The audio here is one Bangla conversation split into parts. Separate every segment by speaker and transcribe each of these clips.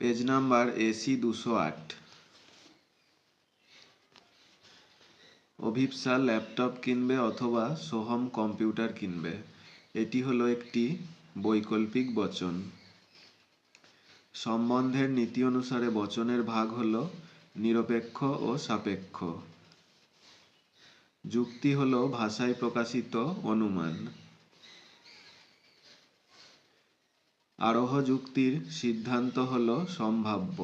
Speaker 1: Page number AC 208। অভিপ্সা ল্যাপটপ কিনবে অথবা সোহম কম্পিউটার কিনবে। এটি হলো একটি বৈকল্পিক বচন। সম্বন্ধের নীতি অনুসারে বচনের ভাগ হলো নিরপেক্ষ ও সাপেক্ষ। যুক্তি হলো ভাষায় প্রকাশিত অনুমান। আরোহ যুক্তির সিদ্ধান্ত হলো সম্ভাব্য।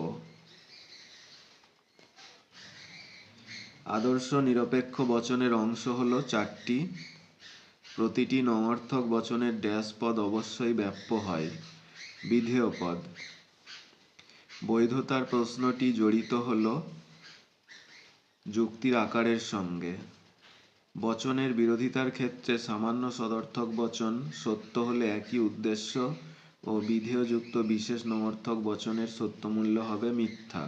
Speaker 1: আদর্শ নিরপেক্ষ বচনের অংশ হলো 4টি। প্রতিটি নঞর্থক বচনের ড্যাশ পদ অবশ্যই ব্যাপ্য হয়। বিধেয় পদ। বৈধতার প্রশ্নটি জড়িত হলো যুক্তির আকারের সঙ্গে। বচনের বিরোধিতার ক্ষেত্রে সামান্য সদর্থক বচন সত্য হলে একই উদ্দেশ্য ও বিধেয়যুক্ত বিশেষ নঞর্থক বচনের সত্যমূল্য হবে মিথ্যা।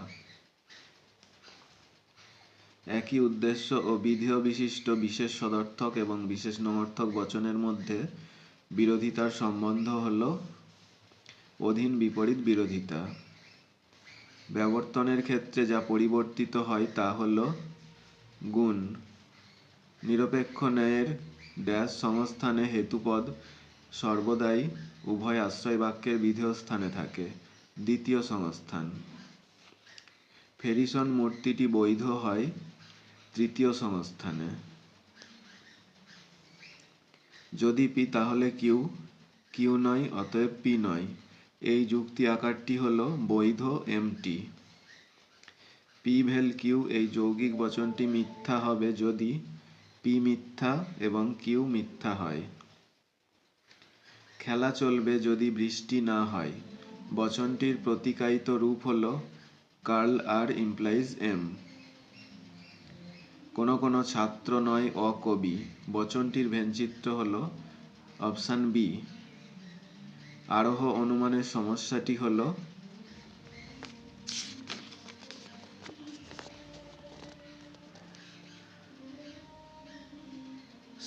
Speaker 1: একই উদ্দেশ্য ও বিধেয় বিশিষ্ট বিশেষ সদর্থক এবং বিশেষ নঞর্থক বচনের মধ্যে বিরোধিতার সম্বন্ধ হল অধীন বিপরীত বিরোধিতা। ব্যবর্তনের ক্ষেত্রে যা পরিবর্তিত হয় তা হল গুণ। নিরপেক্ষ ন্যায়ের ড্যাশ সংস্থানে হেতুপদ সর্বদাই উভয় আশ্রয় বাক্যের বিধেয় স্থানে থাকে। দ্বিতীয় সংস্থান। ফেরিসন মূর্তিটি বৈধ হয় তৃতীয় সংস্থানে। যদি পি তাহলে কিউ, কিউ নয় অতএব পি নয়। এই যুক্তি আকারটি হল বৈধ এমটি। পি ভেল কিউ এই যৌগিক বচনটি মিথ্যা হবে যদি পি মিথ্যা এবং কিউ মিথ্যা হয়। খেলা চলবে যদি বৃষ্টি না হয়। বচনটির প্রতিকায়িত রূপ হল কার্ল আর ইমপ্লাইজ এম। কোনো কোনো ছাত্র নয় অকবি। বচনটির ভেনচিত্র হল অপশান বি। আরোহ অনুমানের সমস্যাটি হল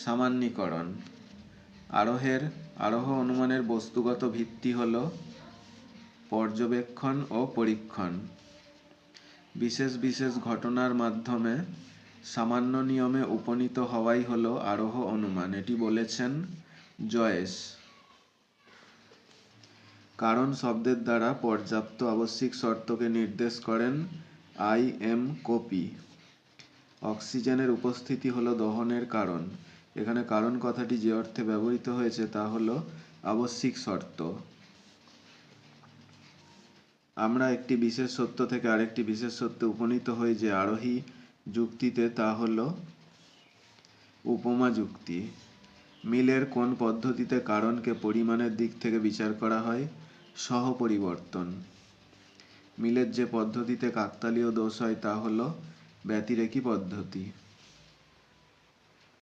Speaker 1: সামান্যীকরণ। আরোহ অনুমানের বস্তুগত ভিত্তি হল পর্যবেক্ষণ ও পরীক্ষণ। বিশেষ বিশেষ ঘটনার মাধ্যমে সামান্য নিয়মে উপনীত হওয়াই হল আরোহ অনুমান। এটি বলেছেন জয়েস। কারণ শব্দের দ্বারা পর্যাপ্ত আবশ্যিক শর্তকে নির্দেশ করেন আই এম কপি। অক্সিজেনের উপস্থিতি হলো দহনের কারণ। এখানে কারণ কথাটি যে অর্থে ব্যবহৃত হয়েছে তা হলো আবশ্যিক শর্ত। আমরা একটি বিশেষ সত্য থেকে আরেকটি বিশেষ সত্যে উপনীত হই যে আরোহী যুক্তিতে তা হলো উপমা যুক্তি। মিলের কোন পদ্ধতিতে কারণকে পরিমাণের দিক থেকে বিচার করা হয়? সহপরিবর্তন। মিলের যে পদ্ধতিতে কাকতালীয় দোষ হয় তা হলো ব্যতিরেকী পদ্ধতি।